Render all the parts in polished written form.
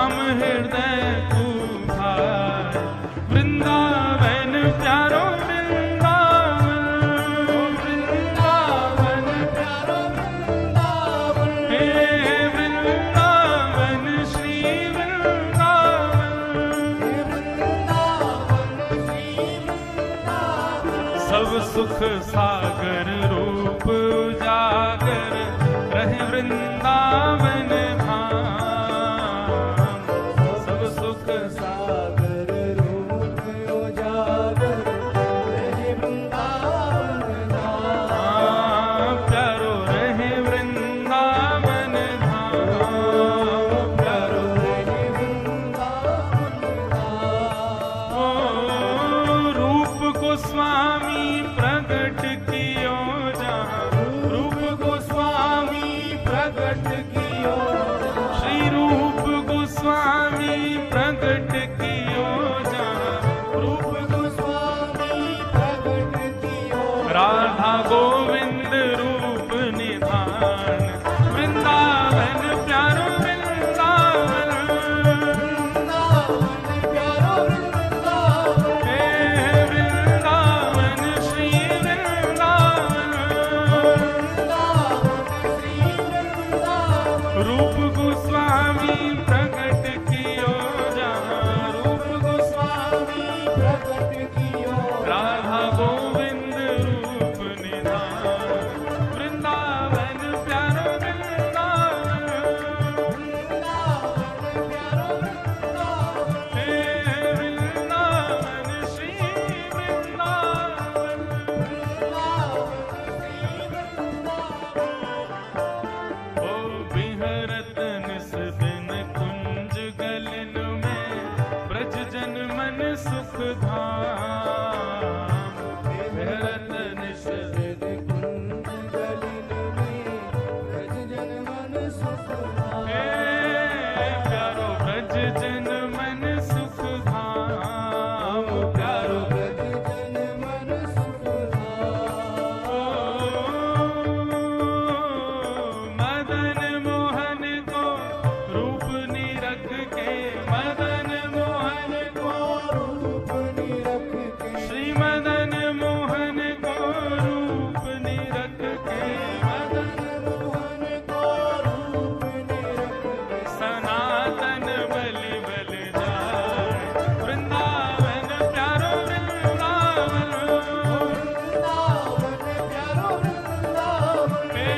श्याम हृदय तू भाई, वृंदावन प्यारो वृंदावन, वृंदावन प्यारो वृंदावन, हे वृंदावन श्री वृंदावन, वृंदावन श्री वृंदावन, सब सुख सागर रूप उजागर रहे वृंदावन धाम, सब सुख सागर रूप उजागर रहे वृंदावन धाम, प्यारो रहे वृंदावन धाम, प्यारो रहे वृंदावन धाम। ओ रूप को स्वामी प्रगट कियो जहाँ, रूप को स्वामी प्रगट कियो, श्री रूप गोस्वामी प्रगट कियो जहाँ, रूप गोस्वामी प्रगट कियो, राधा गोविंद रूप निधान, वृंदावन प्यारो वृंदावन, वृंदावन प्यारो वृंदावन, हे वृंदावन श्री वृंदावन, वृंदावन श्री वृंदावन, रूप गोस्वामी प्रगट कियो जहाँ, रूप गोस्वामी प्रगट कियो, राधा गोविंद रूप निधान, वृंदावन प्यारो वृंदावन, वृंदावन प्यारो वृंदावन, हे वृंदावन श्री वृंदावन, वृंदावन श्री वृंदावन। ओ बिहरत निस दिन कुंज गलन में, ब्रज जन मन सुख धाम, बिहरत निस कुंज गलिन में ब्रज जन मन सुख धाम, हे प्यारो ब्रज जन मन सुख धाम, प्यारो ब्रज जन मन सुख धाम। ओ मदन मोहन को रूप निरख के, मदन मोहन को रूप निरख के, श्री मदन मोहन को रूप निरख के, मदन मोहन को रूप निरख के, सनातन बलि बल जाए, वृंदावन प्यारो वृंदावन, वृंदावन प्यारो वृंदावन, हे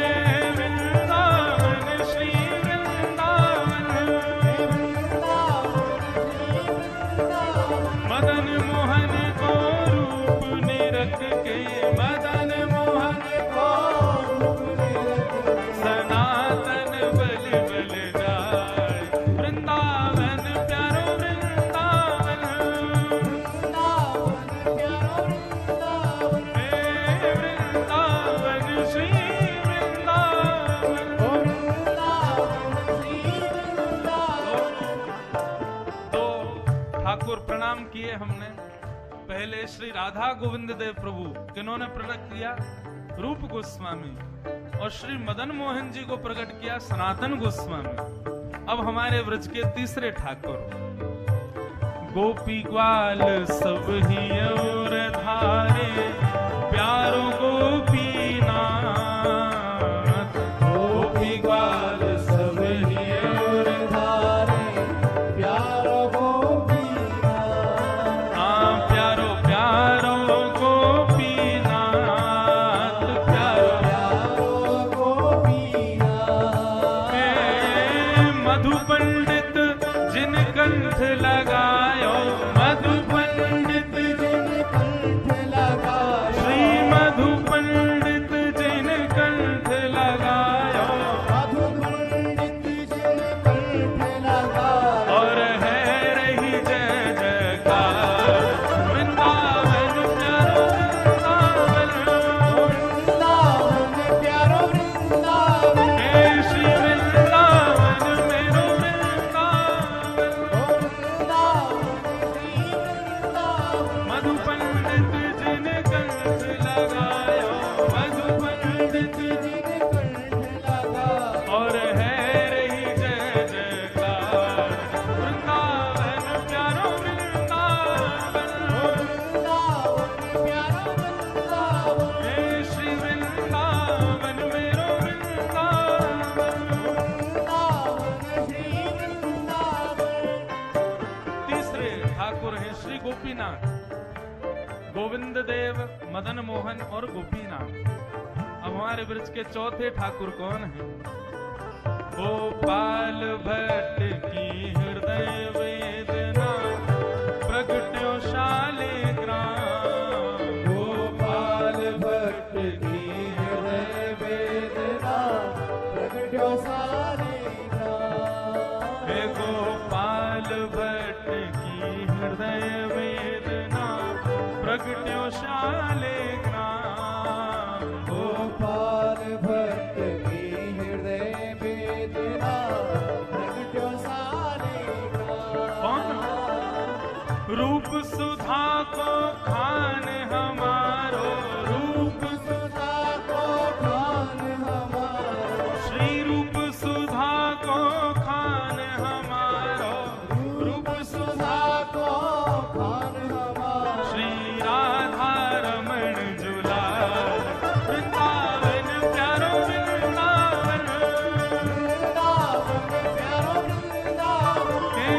वृंदावन श्री वृंदावन, वृंदावन श्री वृंदावन, मदन मोहन को रूप निरख के, मदन मोहन को रूप निरख के, सनातन बल बल जाए, वृंदावन प्यारो वृंदावन, वृंदावन प्यारो वृंदावन, हे वृंदावन श्री वृंदावन, वृंदावन श्री वृंदावन। तो ठाकुर प्रणाम किए हमने। पहले श्री राधा गोविंद देव प्रभु किन्होंने प्रकट किया? रूप गोस्वामी। और श्री मदन मोहन जी को प्रकट किया सनातन गोस्वामी। अब हमारे व्रज के तीसरे ठाकुर गोपी ग्वाल सब ही और धारे, प्यारो गोपीनाथ, गोपी ग्वाल सब ही और धारे प्यारो गोपीनाथ, हाँ प्यारो प्यारो गोपीनाथ, प्यारो प्यारो गोपीनाथ। हे मधु पंडित जिन कंठ लगायो, मधु पंडित जिन कंठ लगायो, श्री मधु पंडित मदन मोहन और गोपीनाथ। अब हमारे ब्रज के चौथे ठाकुर कौन है? गोपाल भट्ट की हृदय वेदना प्रगट्यो शालिग्राम। गोपाल भट्ट की हृदय वेदना प्रगट्यो शालिग्राम। हे गोपाल भट्ट की हृदय वेदना प्रगट्यो शालिग्राम। गोपाल भट्ट की हृदय वेदना प्रगट्यो शालिग्राम। रूप सुधा को खान हमारो, रूप सुधा को खान हमारो। श्री रूप सुधा को खान हमारो। रूप सुधा को खान हमारो। श्री राधा रमण जुलाल वृंदावन प्यारो वृंदावन। वृंदावन प्यारो वृंदावन। हे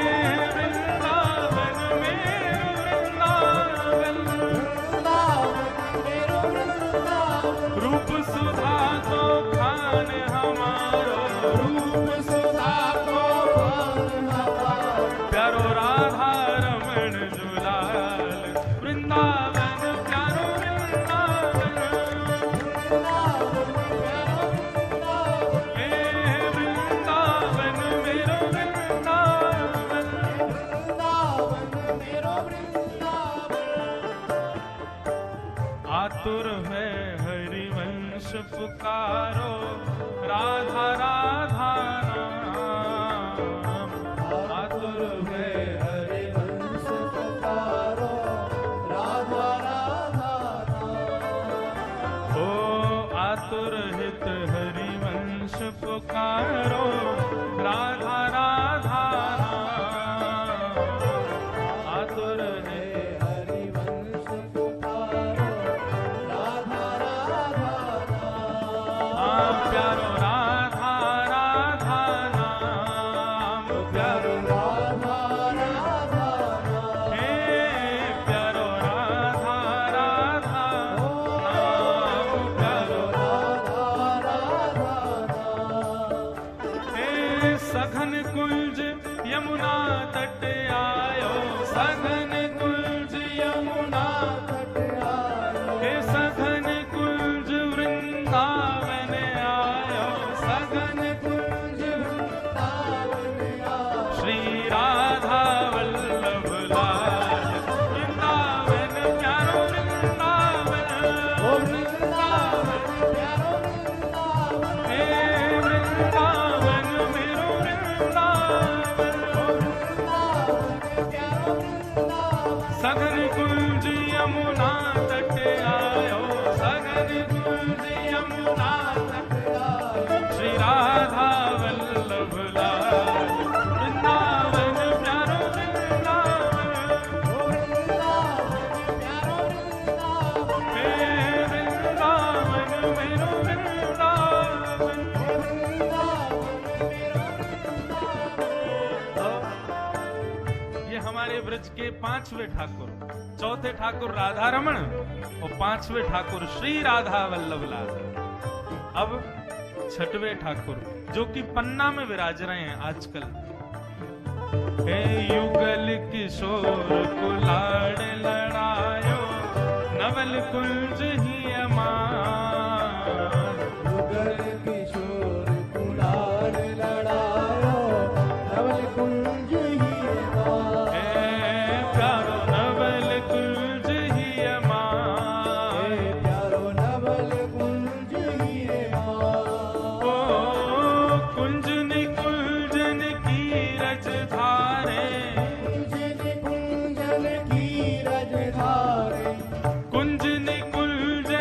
वृंदावन मेरो वृंदावन। वृंदावन मेरो वृंदावन। रूप सुधा को खान हमारो। रूप सुधा को खान हमारो। प्यारो राधा रमण जुलाल वृंदावन प्यारो वृंदावन। वृंदावन प्यारो वृंदावन। हे वृंदावन मेरो वृंदावन। वृंदावन मेरो वृंदावन। आतुर है हरिवंश पुकारो, राधा राधा नाम। आतुर है हरिवंश पुकारो, राधा राधा नाम। ओ आतुर हित हरिवंश पुकारो, राधा राधा नाम। आतुर है हरिवंश पुकारो, राधा राधा नाम। प्यारो राधा राधा नाम। प्यारो राधा राधा नाम। हे प्यारो राधा राधा नाम। प्यारो राधा राधा नाम। हे सघन कुंज यमुना तट आयो। सघन कुंज यमुना तट आयो। हे सघन कुंज वृंदावन आयो। सघन कुंज वृंदावन आयो। श्री राधा वल्लभ लाल वृंदावन प्यारो वृंदावन। ओ वृंदावन प्यारो वृंदावन। हे वृंदावन मेरो वृंदावन। वृंदावन प्यारो वृंदावन। सघन कुंज यमुना तट आयो। सघन कुंज यमुना तट आयो। श्री राधा वल्लभ लाल वृंदावन प्यारो वृंदावन। ओ वृंदावन प्यारो वृंदावन। हे वृंदावन मेरो वृंदावन। वृंदावन मेरो वृंदावन। ये हमारे ब्रज के पांचवे ठाकुर, चौथे ठाकुर राधा रमण और पांचवे ठाकुर श्री राधा वल्लभ लाल। अब छठवें ठाकुर जो कि पन्ना में विराज रहे हैं आजकल। हे युगल किशोर कुलाड़ लड़ायो, नवल कुंज ही अमान। युगल किशोर कुलाल लड़ायो, नवल कुंज ही अमान। हे प्यारो नवल कुंज ही अमान। हे प्यारो नवल कुंज ही अमान। ओ कुंजन कुंजन की रज धारे। कुंजन कुंजन की रज धारे। कुंजन कुंजन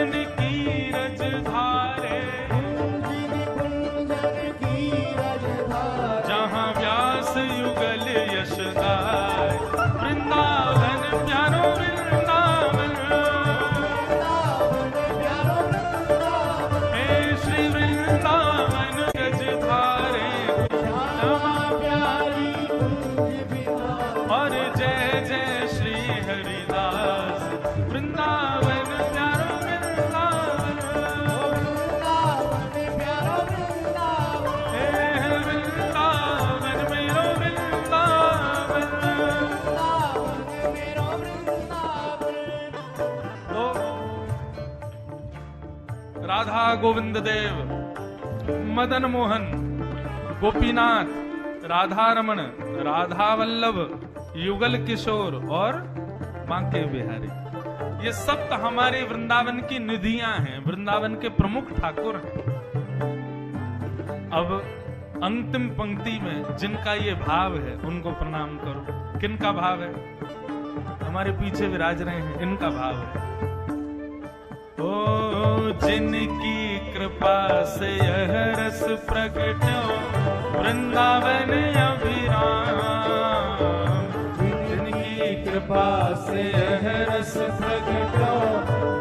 राधा गोविंद देव, मदन मोहन, गोपीनाथ, राधा रमण, राधा वल्लभ, युगल किशोर और बांके बिहारी, ये सब तो हमारे वृंदावन की निधियां हैं, वृंदावन के प्रमुख ठाकुर हैं। अब अंतिम पंक्ति में जिनका ये भाव है उनको प्रणाम करो। किनका भाव है? हमारे पीछे विराज रहे हैं, इनका भाव है। ओ जिनकी कृपा से यह रस प्रकट हो वृंदावन अभिराम, जिनकी कृपा से यह रस प्रकट हो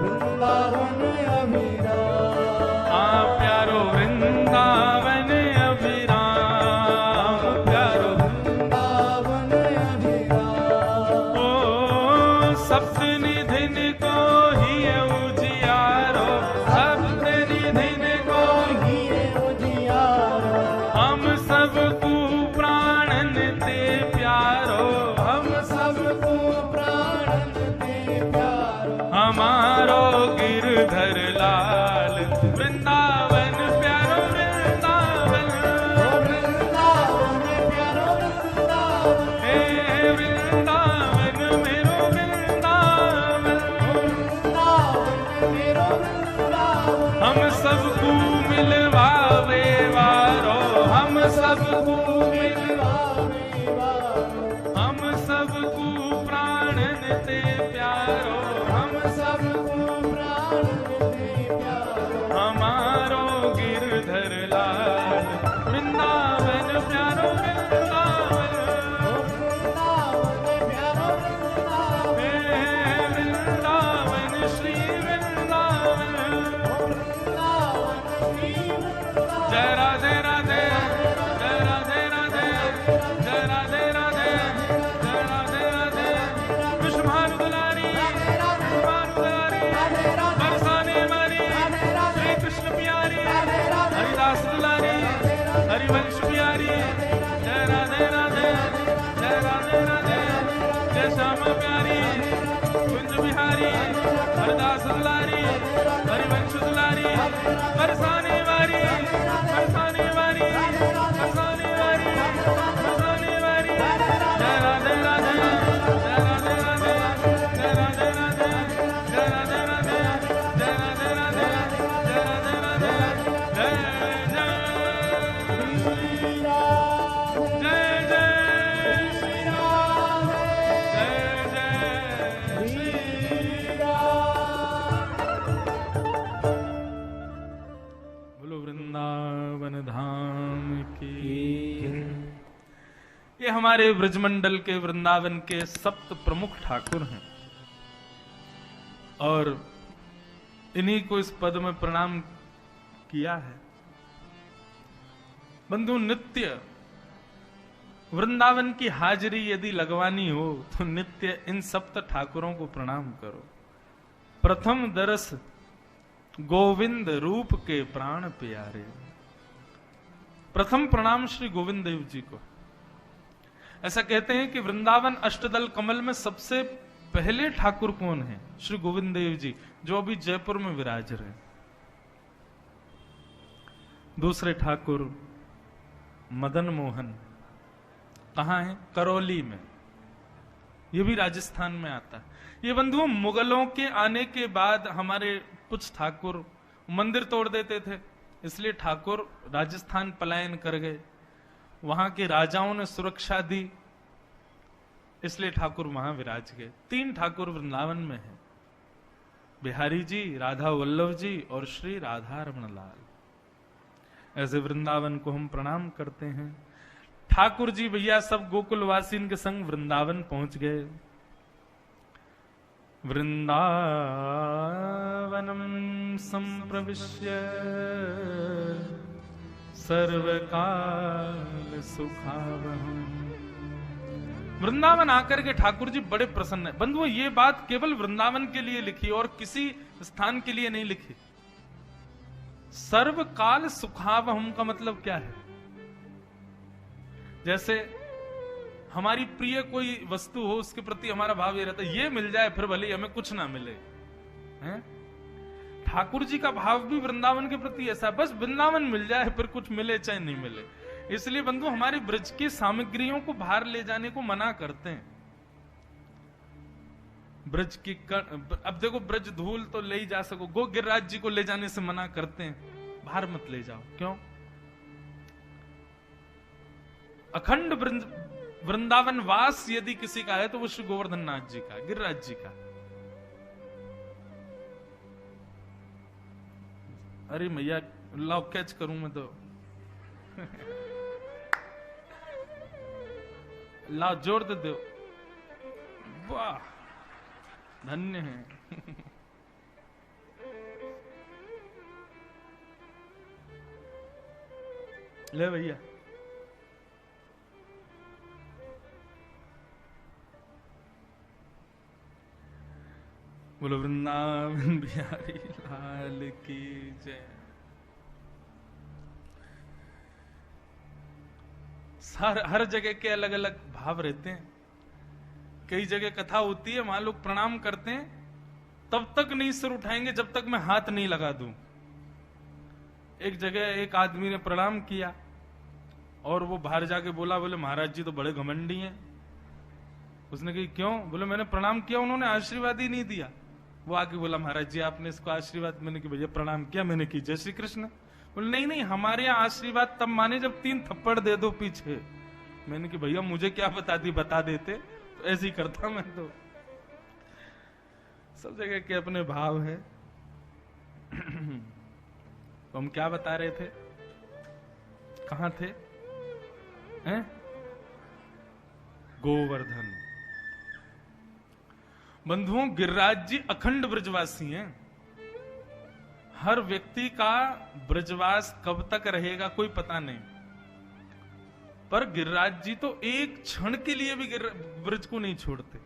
वृंदावन अभिराम। प्यारो वृंदावन अभिराम, प्यारो वृंदावन अभिराम। ओ सप्त निधिन को ही उजियारो, सप्त निधिन को ही उजियारो, हम सबको प्राणन ते प्यारो, हम सबको प्राणन दे प्यारो। हमारो गिरधर लाल वृंदावन प्यारो वृंदावन, वृंदावन प्यारो वृंदावन। हे वृंदावन मेरो वृंदावन, वृंदावन मेरो वृंदावन। हम सबको मिलवावे वारो, हम सबको मिलवावे वारो, हम सबको प्राणन ते प्यारो, हम सबको प्राणन दे प्यारो। हमारो गिरधर लाल वृंदावन प्यारो वृंदावन, वृंदावन प्यारो वृंदावन। हे वृंदावन श्री वृंदावन। वृंदावन श्री वृंदावन। जय राधे राधे, जय राधे राधे, जय राधे राधे, जय राधे राधे। कृष्ण भानु दुलारी, कृष्ण भानु दुलारी, बरसाने वाली श्री कृष्ण प्यारी, हरिदास दुलारी, हरिवंश प्यारी। जय राधे राधे, जय राधे राधे, जय श्यामा प्यारी, कुंज बिहारी, हरिदास दुलारी, हरिवंश दुलारी, बरसाने वाली, बरसाने वाली, बरसाने वाली, बरसाने वाली। जय राधे राधे, जय राधे राधे, जय राधे राधे, जय राधे राधे, जय राधे राधे, जय राधे राधे, जय जय श्री राधे, जय जय श्री राधे, जय जय श्री राधे। बोलो वृंदावन धाम की। ये हमारे ब्रजमंडल के वृंदावन के सप्त प्रमुख ठाकुर हैं और इन्हीं को इस पद में प्रणाम किया है। बंधु, नित्य वृंदावन की हाजिरी यदि लगवानी हो तो नित्य इन सप्त ठाकुरों को प्रणाम करो। प्रथम दरस गोविंद रूप के प्राण प्यारे। प्रथम प्रणाम श्री गोविंद देव जी को। ऐसा कहते हैं कि वृंदावन अष्टदल कमल में सबसे पहले ठाकुर कौन है? श्री गोविंद देव जी, जो अभी जयपुर में विराज रहे। दूसरे ठाकुर मदन मोहन, कहां है? करौली में। यह भी राजस्थान में आता है। ये बंधुओं, मुगलों के आने के बाद हमारे कुछ ठाकुर मंदिर तोड़ देते थे, इसलिए ठाकुर राजस्थान पलायन कर गए। वहां के राजाओं ने सुरक्षा दी, इसलिए ठाकुर वहां विराज गए। 3 ठाकुर वृंदावन में हैं, बिहारी जी, राधा वल्लभ जी और श्री राधा रमण लाल। ऐसे वृंदावन को हम प्रणाम करते हैं। ठाकुर जी भैया सब गोकुलवासी के संग वृंदावन पहुंच गए। वृंदावनम संप्रविश्य सर्वकाल सुखावहम्। वृंदावन आकर के ठाकुर जी बड़े प्रसन्न है। बंधुओं, ये बात केवल वृंदावन के लिए लिखी और किसी स्थान के लिए नहीं लिखी। सर्वकाल सुखावहम् का मतलब क्या है? जैसे हमारी प्रिय कोई वस्तु हो, उसके प्रति हमारा भाव ये रहता है ये मिल जाए फिर भले हमें कुछ ना मिले, हैं? ठाकुर जी का भाव भी वृंदावन के प्रति ऐसा, बस वृंदावन मिल जाए, फिर कुछ मिले चाहे नहीं मिले। इसलिए बंधु हमारे ब्रज की सामग्रियों को बाहर ले जाने को मना करते हैं। ब्रज की अब देखो, ब्रज धूल तो ले ही जा सको, गो गिरिराज जी को ले जाने से मना करते हैं, बाहर मत ले जाओ। क्यों? अखंड वृंदावन वास यदि किसी का है तो वो श्री गोवर्धन नाथ जी का, गिरिराज जी का। अरे मैया लाओ कैच करूं मैं तो लाओ जोर दे दो, वाह धन्य है। ले भैया, बोलो वृंदावन बिहारी लाल की जय। हर जगह के अलग अलग भाव रहते हैं। कई जगह कथा होती है, वहां लोग प्रणाम करते हैं, तब तक नहीं सिर उठाएंगे जब तक मैं हाथ नहीं लगा दूं। एक जगह एक आदमी ने प्रणाम किया और वो बाहर जाके बोला, बोले महाराज जी तो बड़े घमंडी हैं। उसने कही क्यों? बोले मैंने प्रणाम किया, उन्होंने आशीर्वाद ही नहीं दिया। वो आके बोला महाराज जी आपने इसको आशीर्वाद, मैंने कि भैया प्रणाम किया, मैंने की जय श्री कृष्ण। बोले नहीं नहीं, हमारे यहाँ आशीर्वाद तब माने जब 3 थप्पड़ दे दो पीछे। मैंने कि भैया मुझे क्या बता देते, तो ऐसे ही करता मैं तो। सब जगह के अपने भाव है। तो हम क्या बता रहे थे, कहां थे? हैं? गोवर्धन। बंधुओं, गिरिराज जी अखंड ब्रजवासी हैं। हर व्यक्ति का ब्रजवास कब तक रहेगा कोई पता नहीं, पर गिरिराज जी तो एक क्षण के लिए भी ब्रज को नहीं छोड़ते,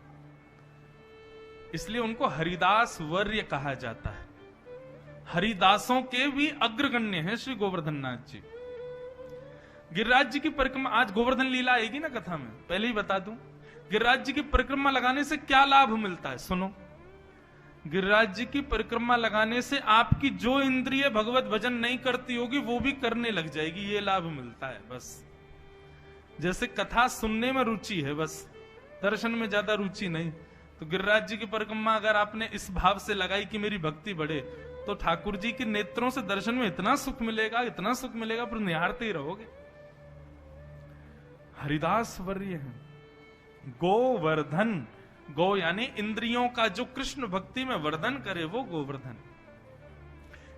इसलिए उनको हरिदास वर्य कहा जाता है। हरिदासों के भी अग्रगण्य हैं श्री गोवर्धन नाथ जी। गिरिराज जी की परिक्रमा, आज गोवर्धन लीला आएगी ना कथा में, पहले ही बता दूं, गिरिराज जी की परिक्रमा लगाने से क्या लाभ मिलता है सुनो। गिरिराज जी की परिक्रमा लगाने से आपकी जो इंद्रिय भगवत भजन नहीं करती होगी वो भी करने लग जाएगी, ये लाभ मिलता है बस। जैसे कथा सुनने में रुचि है बस, दर्शन में ज्यादा रुचि नहीं, तो गिरिराज जी की परिक्रमा अगर आपने इस भाव से लगाई कि मेरी भक्ति बढ़े, तो ठाकुर जी के नेत्रों से दर्शन में इतना सुख मिलेगा, इतना सुख मिलेगा, पर निहारते ही रहोगे। हरिदास वर्य है। गोवर्धन, गो यानी इंद्रियों का जो कृष्ण भक्ति में वर्धन करे वो गोवर्धन।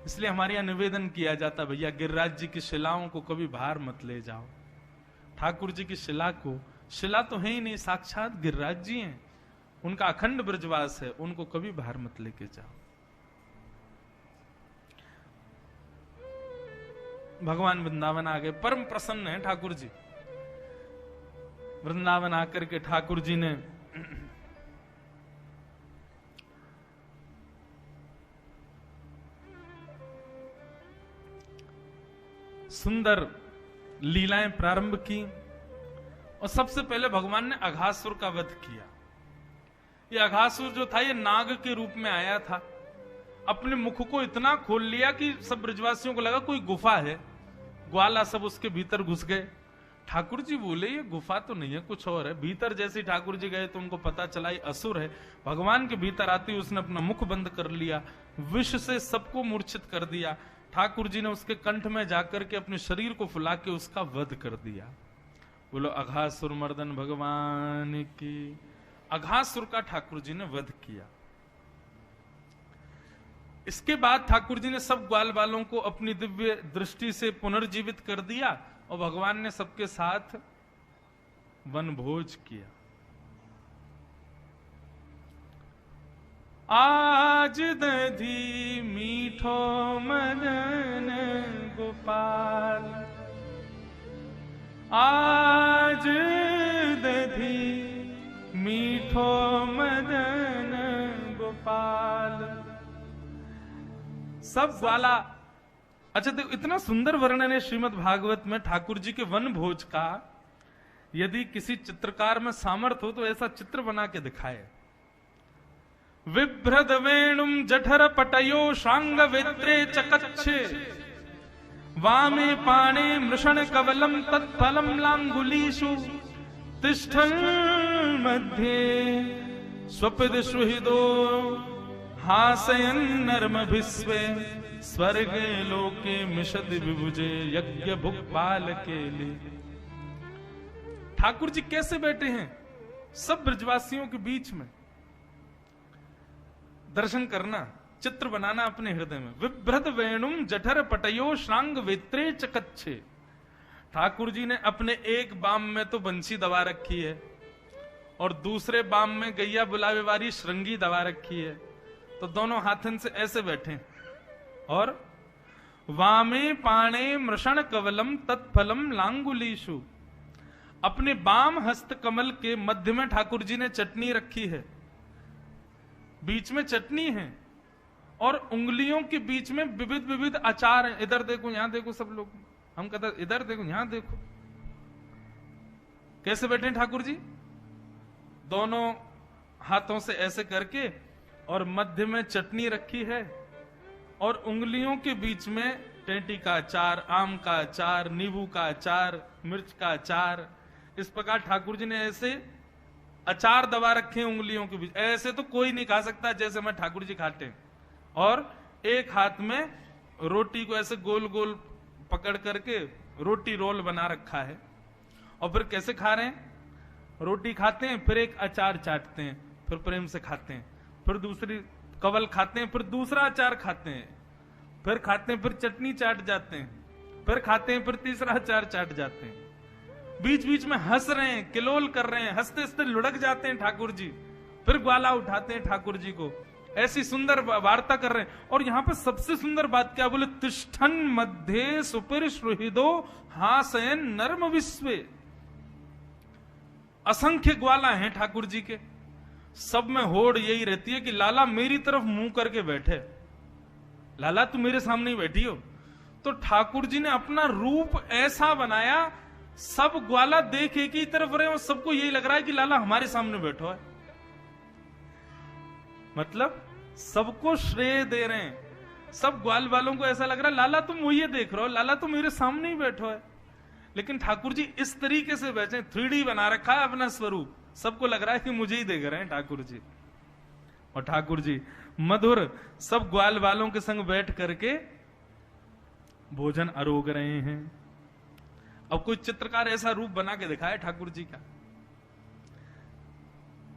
इसलिए हमारे यहां निवेदन किया जाता, भैया गिरिराज जी की शिलाओं को कभी बाहर मत ले जाओ। ठाकुर जी की शिला को, शिला तो है ही नहीं, साक्षात गिरिराज जी हैं, उनका अखंड ब्रजवास है, उनको कभी बाहर मत लेके जाओ। भगवान वृंदावन आ गए, परम प्रसन्न है ठाकुर जी। वृंदावन आकर के ठाकुर जी ने सुंदर लीलाएं प्रारंभ की, और सबसे पहले भगवान ने अघासुर का वध किया। ये अघासुर जो था, ये नाग के रूप में आया था, अपने मुख को इतना खोल लिया कि सब ब्रजवासियों को लगा कोई गुफा है, ग्वाला सब उसके भीतर घुस गए। ठाकुर जी बोले ये गुफा तो नहीं है, कुछ और है। भीतर जैसे ठाकुर जी गए तो उनको पता चला ये असुर है। भगवान के भीतर आते ही उसने अपना मुख बंद कर लिया, विष से सबको मूर्छित कर दिया। ठाकुर जी ने उसके कंठ में जाकर के अपने शरीर को फुला के उसका वध कर दिया। बोलो अघासुर मर्दन भगवान की। अघासुर का ठाकुर जी ने वध किया। इसके बाद ठाकुर जी ने सब ग्वाल बालों को अपनी दिव्य दृष्टि से पुनर्जीवित कर दिया, और भगवान ने सबके साथ वनभोज किया। आज दधी मीठो मदन गोपाल, आज दधी मीठो मदन गोपाल। सब ग्वाला, अच्छा देखो इतना सुंदर वर्णन है श्रीमद् भागवत में ठाकुर जी के वन भोज का। यदि किसी चित्रकार में सामर्थ्य हो तो ऐसा चित्र बना के दिखाए। विभ्रद वेणुम जठर पटयो श्रांग वेत्रे चकच्छे वामे पाणे मृषण कवलम तत्फलम लांगुलीषु तिष्ठन् मध्ये स्वपिद सुहृदो हासयन् नर्मभिस्वे स्वर्गे लोके मिषद विभुजे यज्ञ भुक्पाल के लिए। ठाकुर जी कैसे बैठे हैं सब ब्रजवासियों के बीच में। दर्शन करना, चित्र बनाना अपने हृदय में। विभ्रद वेणुम जठर पटयो श्रांग वेत्रे चकच्छे। ठाकुर जी ने अपने एक बाम में तो बंसी दबा रखी है और दूसरे बाम में गैया बुलावे वाली श्रृंगी दबा रखी है, तो दोनों हाथन से ऐसे बैठे और वामे पाणे मृषण कवलम तत्फलम लांगुलीषु। अपने बाम हस्त कमल के मध्य में ठाकुर जी ने चटनी रखी है, बीच में चटनी है और उंगलियों के बीच में विविध विविध अचार हैं। इधर देखो, यहां देखो, सब लोग हम कहते इधर देखो, यहां देखो। कैसे बैठे हैं ठाकुर जी? दोनों हाथों से ऐसे करके और मध्य में चटनी रखी है और उंगलियों के बीच में टेंटी का अचार, आम का अचार, नींबू का अचार, मिर्च का अचार। इस प्रकार ठाकुर जी ने ऐसे अचार दबा रखे हैं उंगलियों के बीच। ऐसे तो कोई नहीं खा सकता जैसे मैं ठाकुर जी खाते हैं। और एक हाथ में रोटी को ऐसे गोल गोल पकड़ करके रोटी रोल बना रखा है। और फिर कैसे खा रहे हैं? रोटी खाते हैं, फिर एक अचार चाटते हैं, फिर प्रेम से खाते हैं, फिर दूसरी कवल खाते हैं, फिर दूसरा अचार खाते हैं, फिर खाते हैं, फिर चटनी चाट जाते हैं, फिर खाते हैं, फिर तीसरा अचार चाट जाते हैं। बीच बीच में हंस रहे हैं, किलोल कर रहे हैं, हंसते हंसते लुढ़क जाते हैं ठाकुर जी, फिर ग्वाला उठाते हैं ठाकुर जी को, ऐसी सुंदर वार्ता कर रहे हैं। और यहां पे सबसे सुंदर बात क्या बोले? तिष्ठन मध्य सुपर सुहृदो हासयन नर्म विश्वे। असंख्य ग्वाला हैं ठाकुर जी के, सब में होड़ यही रहती है कि लाला मेरी तरफ मुंह करके बैठे, लाला तू मेरे सामने ही बैठी हो। तो ठाकुर जी ने अपना रूप ऐसा बनाया, सब ग्वाला देख एक ही तरफ रहे और सबको यही लग रहा है कि लाला हमारे सामने बैठो है। मतलब सबको श्रेय दे रहे हैं। सब ग्वाल वालों को ऐसा लग रहा है लाला तुम मुझे देख रहे हो, लाला तुम मेरे सामने ही बैठो है। लेकिन ठाकुर जी इस तरीके से बैठे, 3D बना रखा है अपना स्वरूप, सबको लग रहा है कि मुझे ही देख रहे हैं ठाकुर जी। और ठाकुर जी मधुर सब ग्वाल वालों के संग बैठ करके भोजन अरोग रहे हैं। अब कोई चित्रकार ऐसा रूप बना के दिखाए ठाकुर जी का,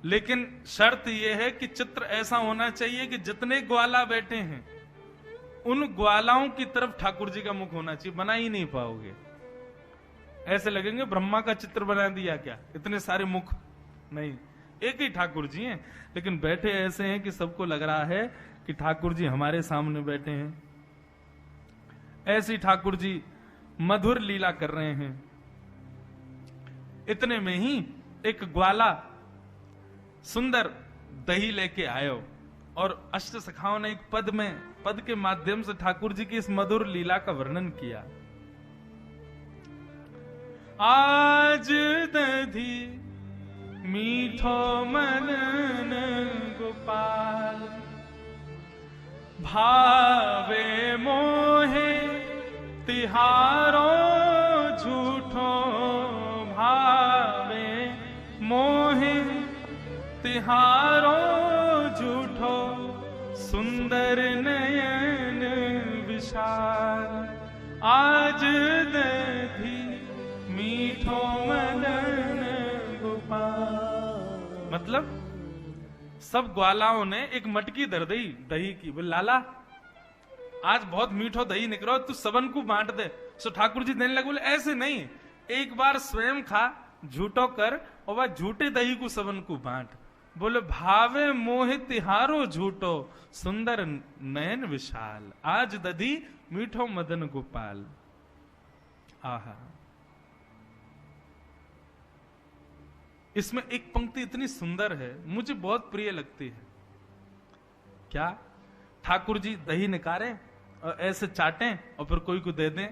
लेकिन शर्त यह है कि चित्र ऐसा होना चाहिए कि जितने ग्वाला बैठे हैं उन ग्वालाओं की तरफ ठाकुर जी का मुख होना चाहिए। बना ही नहीं पाओगे, ऐसे लगेंगे ब्रह्मा का चित्र बना दिया क्या, इतने सारे मुख नहीं, एक ही ठाकुर जी हैं, लेकिन बैठे ऐसे हैं कि सबको लग रहा है कि ठाकुर जी हमारे सामने बैठे हैं। ऐसी ठाकुर जी मधुर लीला कर रहे हैं। इतने में ही एक ग्वाला सुंदर दही लेके आयो और अष्ट सखाओं ने एक पद के माध्यम से ठाकुर जी की इस मधुर लीला का वर्णन किया। आज दधी मीठो मदन गोपाल, भावे मोहे तिहारो झूठो, भावे मोहे तिहारो झूठो, सुंदर नयन विशाल, आज दधी मीठो मदन गोपाल। मतलब सब ग्वालाओं ने एक मटकी धर दी दही की, बोले लाला आज बहुत मीठो दही निकलो, तू सबन को बांट दे। सो ठाकुर जी देने लगे, बोले ऐसे नहीं, एक बार स्वयं खा, झूठो कर और वह झूठे दही को सबन को बांट। बोले भावे मोहे तिहारो झूठो, सुंदर नयन विशाल, आज दधी मीठो मदन गोपाल। आहा, इसमें एक पंक्ति इतनी सुंदर है, मुझे बहुत प्रिय लगती है। क्या? ठाकुर जी दही निकालें और ऐसे चाटें और फिर कोई को दे दें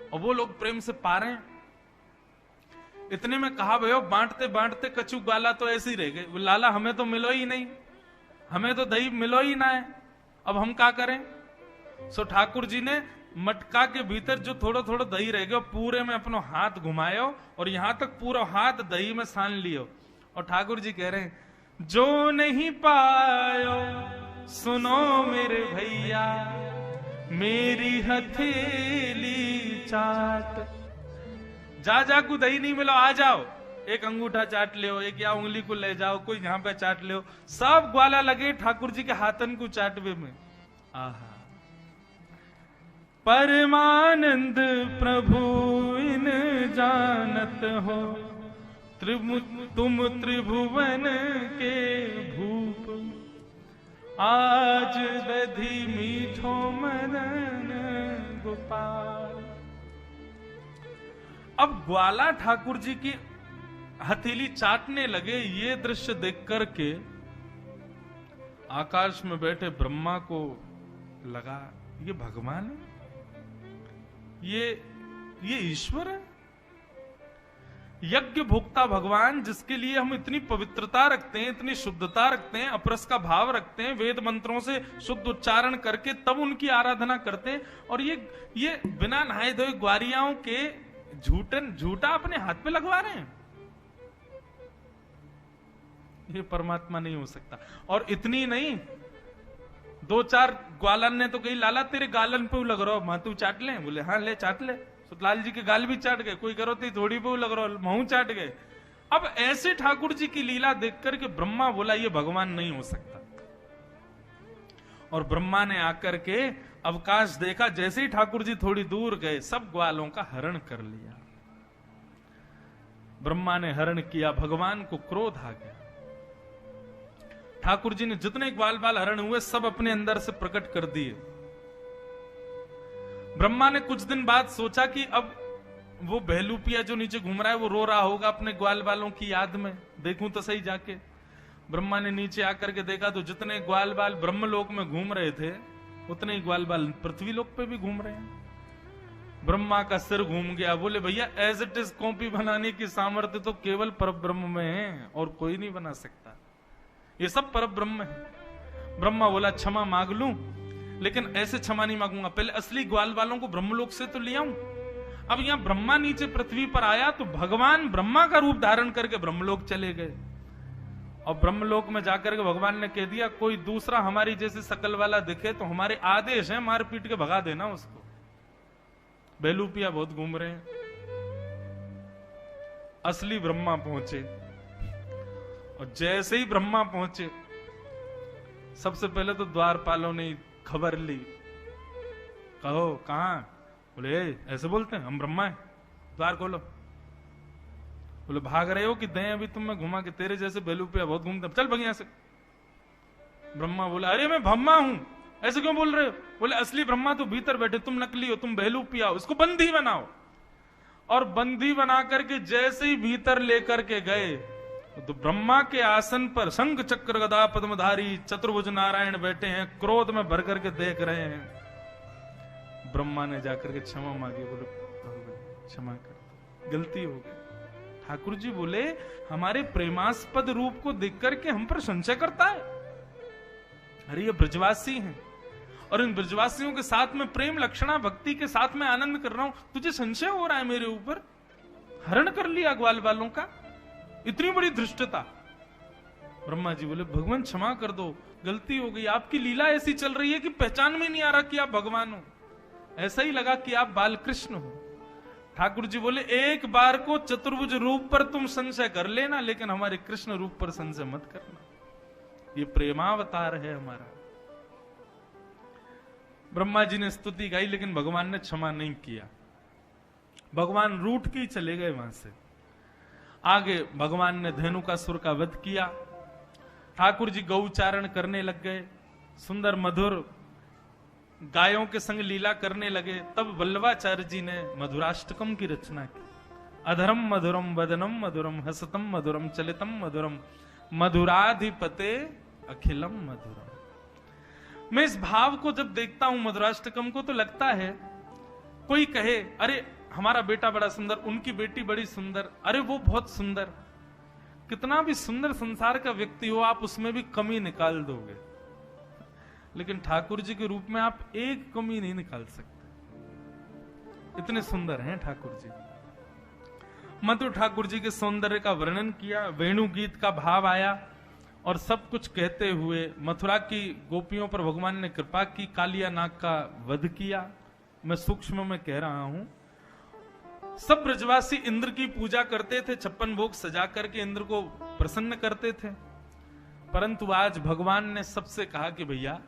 और वो लोग प्रेम से पा रहे हैं। इतने में कहा भयो बांटते बांटते कछु ग्वाला तो ऐसे ही रह गए, लाला हमें तो मिलो ही नहीं। हमें तो दही मिलो ही ना है, अब हम क्या करें। सो ठाकुर जी ने मटका के भीतर जो थोड़ा थोड़ा दही रह गया पूरे में अपनो हाथ घुमायो और यहां तक पूरा हाथ दही में सान लियो। और ठाकुर जी कह रहे हैं, जो नहीं पायो सुनो मेरे भैया, मेरी हथेली चाट। जा जा को दही नहीं मिलो, आ जाओ, एक अंगूठा चाट ले, एक या उंगली को ले जाओ, कोई यहां पे चाट ले। सब ग्वाला लगे ठाकुर जी के हाथन को चाटवे में। आहा, परमानंद प्रभु इन जानत हो, तुम त्रिभुवन के भूप, आज दधि मीठो मदन गोपाल। अब ग्वाला ठाकुर जी की हथेली चाटने लगे। ये दृश्य देख करके आकाश में बैठे ब्रह्मा को लगा, ये भगवान है, ये ईश्वर है, यज्ञ भोक्ता भगवान, जिसके लिए हम इतनी पवित्रता रखते हैं, इतनी शुद्धता रखते हैं, अपरस का भाव रखते हैं, वेद मंत्रों से शुद्ध उच्चारण करके तब उनकी आराधना करते हैं। और ये बिना नहाए धोए ग्वारियाओं के झूठा अपने हाथ पे लगवा रहे हैं। ये परमात्मा नहीं हो सकता। और इतनी नहीं, 2-4 ग्वालन ने तो कही, लाला तेरे गालन पे लग रहा हो, मां तू चाट ले। बोले हाँ ले चाट ले। सुतलाल जी के गाल भी चाट गए, कोई करो तो थोड़ी पे लग रहा हो, महू चाट गए। अब ऐसे ठाकुर जी की लीला देख करके ब्रह्मा बोला ये भगवान नहीं हो सकता। और ब्रह्मा ने आकर के अवकाश देखा, जैसे ही ठाकुर जी थोड़ी दूर गए सब ग्वालों का हरण कर लिया। ब्रह्मा ने हरण किया, भगवान को क्रोध आ गया। ठाकुर जी ने जितने ग्वाल बाल हरण हुए सब अपने अंदर से प्रकट कर दिए। ब्रह्मा ने कुछ दिन बाद सोचा कि अब वो बहलूपिया जो नीचे घूम रहा है वो रो रहा होगा अपने ग्वाल बालों की याद में, देखूं तो सही जाके। ब्रह्मा ने नीचे आकर के देखा तो जितने ग्वाल बाल ब्रह्मलोक में घूम रहे थे उतने ही ग्वाल बाल पृथ्वी लोक पे भी घूम रहे हैं। ब्रह्मा का सिर घूम गया। बोले भैया एज इट इज कॉपी बनाने की सामर्थ्य तो केवल परब्रह्म में है और कोई नहीं बना सकता, ये सब परब्रह्म है। ब्रह्मा बोला क्षमा मांग लूं, लेकिन ऐसे क्षमा नहीं मांगूंगा, पहले असली ग्वाल वालों को ब्रह्मलोक से तो ले आऊं। अब यहां ब्रह्मा नीचे पृथ्वी पर आया तो भगवान ब्रह्मा का रूप धारण करके ब्रह्मलोक चले गए। और ब्रह्मलोक में जाकर के भगवान ने कह दिया कोई दूसरा हमारी जैसी शकल वाला दिखे तो हमारे आदेश है मार पीट के भगा देना उसको। बेलूपिया बहुत घूम रहे हैं। असली ब्रह्मा पहुंचे और जैसे ही ब्रह्मा पहुंचे सबसे पहले तो द्वारपालों ने खबर ली, कहो कहां? बोले ऐसे बोलते हैं हम ब्रह्मा है, द्वार खोलो। बोले भाग रहे हो कि दें अभी तुम में घुमा के, तेरे जैसे बेलूपिया बहुत घूमते, चल भगिया से। ब्रह्मा बोला अरे मैं ब्रह्मा हूं, ऐसे क्यों बोल रहे हो? बोले असली ब्रह्मा तो भीतर बैठे, तुम नकली हो, तुम बेलूपिया हो, इसको बंदी बनाओ। और बंदी बना करके जैसे ही भीतर लेकर के गए तो ब्रह्मा के आसन पर शंख चक्र गदा पद्मधारी चतुर्भुज नारायण बैठे हैं, क्रोध में भर करके देख रहे हैं। ब्रह्मा ने जाकर के क्षमा मांगी, बोले क्षमा कर, गलती हो गई। ठाकुर जी बोले हमारे प्रेमास्पद रूप को देख करके हम पर संशय करता है? अरे ये ब्रजवासी हैं और इन ब्रजवासियों के साथ में प्रेम लक्षणा भक्ति के साथ में आनंद कर रहा हूं, तुझे संशय हो रहा है मेरे ऊपर? हरण कर लिया ग्वाल वालों का, इतनी बड़ी धृष्टता। ब्रह्मा जी बोले भगवान क्षमा कर दो, गलती हो गई, आपकी लीला ऐसी चल रही है कि पहचान में नहीं आ रहा कि आप भगवान हो, ऐसा ही लगा कि आप बाल कृष्ण हो। ठाकुर जी बोले एक बार को चतुर्भुज रूप पर तुम संशय कर लेना, लेकिन हमारे कृष्ण रूप पर संशय मत करना, ये प्रेमावतार है हमारा। ब्रह्मा जी ने स्तुति गाई लेकिन भगवान ने क्षमा नहीं किया। भगवान रूठ के ही चले गए वहां से। आगे भगवान ने धेनुकासुर का वध किया। ठाकुर जी गौचारण करने लग गए, सुंदर मधुर गायों के संग लीला करने लगे। तब वल्लभाचार्य जी ने मधुराष्टकम की रचना की। अधरम मधुरम वदनम मधुरम हसतम मधुरम चलितम मधुरम मधुराधिपते अखिलम मधुरम। मैं इस भाव को जब देखता हूं मधुराष्टकम को तो लगता है कोई कहे अरे हमारा बेटा बड़ा सुंदर, उनकी बेटी बड़ी सुंदर, अरे वो बहुत सुंदर। कितना भी सुंदर संसार का व्यक्ति हो, आप उसमें भी कमी निकाल दोगे, लेकिन ठाकुर जी के रूप में आप एक कमी नहीं निकाल सकते। इतने सुंदर हैं ठाकुर जी। मधु ठाकुर जी के सौंदर्य का वर्णन किया, वेणु गीत का भाव आया, और सब कुछ कहते हुए मथुरा की गोपियों पर भगवान ने कृपा की, कालिया नाग का वध किया। मैं सूक्ष्म में कह रहा हूं, सब ब्रजवासी इंद्र की पूजा करते थे, 56 भोग सजा करके इंद्र को प्रसन्न करते थे। परंतु आज भगवान ने सबसे कहा कि भैया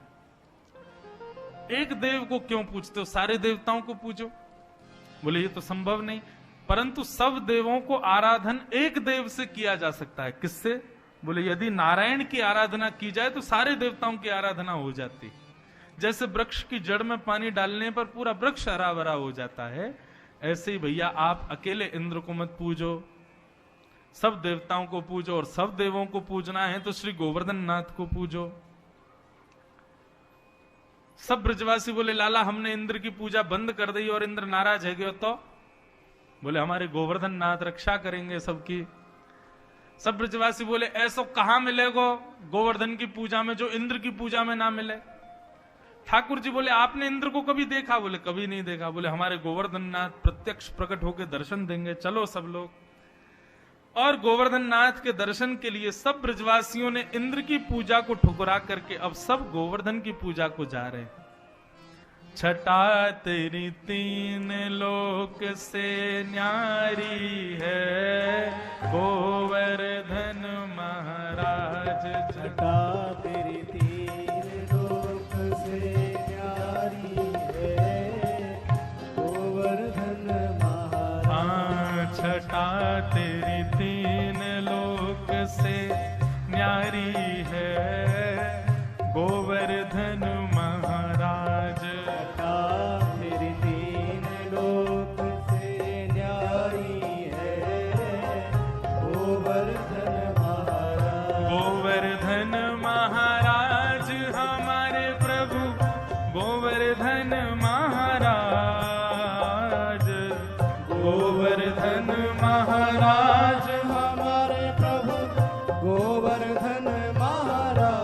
एक देव को क्यों पूजते हो, सारे देवताओं को पूजो। बोले ये तो संभव नहीं, परंतु सब देवों को आराधन एक देव से किया जा सकता है। किससे? बोले यदि नारायण की आराधना की जाए तो सारे देवताओं की आराधना हो जाती। जैसे वृक्ष की जड़ में पानी डालने पर पूरा वृक्ष हरा भरा हो जाता है, ऐसे ही भैया आप अकेले इंद्र को मत पूजो, सब देवताओं को पूजो, और सब देवों को पूजना है तो श्री गोवर्धन नाथ को पूजो। सब ब्रजवासी बोले लाला हमने इंद्र की पूजा बंद कर दी और इंद्र नाराज है गए, तो बोले हमारे गोवर्धन नाथ रक्षा करेंगे सबकी। सब ब्रजवासी बोले ऐसा कहां मिलेगा गोवर्धन की पूजा में जो इंद्र की पूजा में ना मिले। ठाकुर जी बोले आपने इंद्र को कभी देखा? बोले कभी नहीं देखा। बोले हमारे गोवर्धन नाथ प्रत्यक्ष प्रकट होकर दर्शन देंगे, चलो सब लोग। और गोवर्धन नाथ के दर्शन के लिए सब ब्रजवासियों ने इंद्र की पूजा को ठुकरा करके अब सब गोवर्धन की पूजा को जा रहे हैं। छटा तेरी तीन लोक से न्यारी है, गोवर्धन महाराज। छटा तेरी तीन लोक से न्यारी है, गोवर्धन महाराज। छटा तेरी तीन लोक से न्यारी है, गोवर्धन महाराज। तेरी तीन लोक से न्यारी है, गोवर्धन महाराज। गोवर्धन महाराज हमारे प्रभु, गोवर्धन महाराज। गोवर्धन महाराज हमारे प्रभु, गोवर्धन महाराज।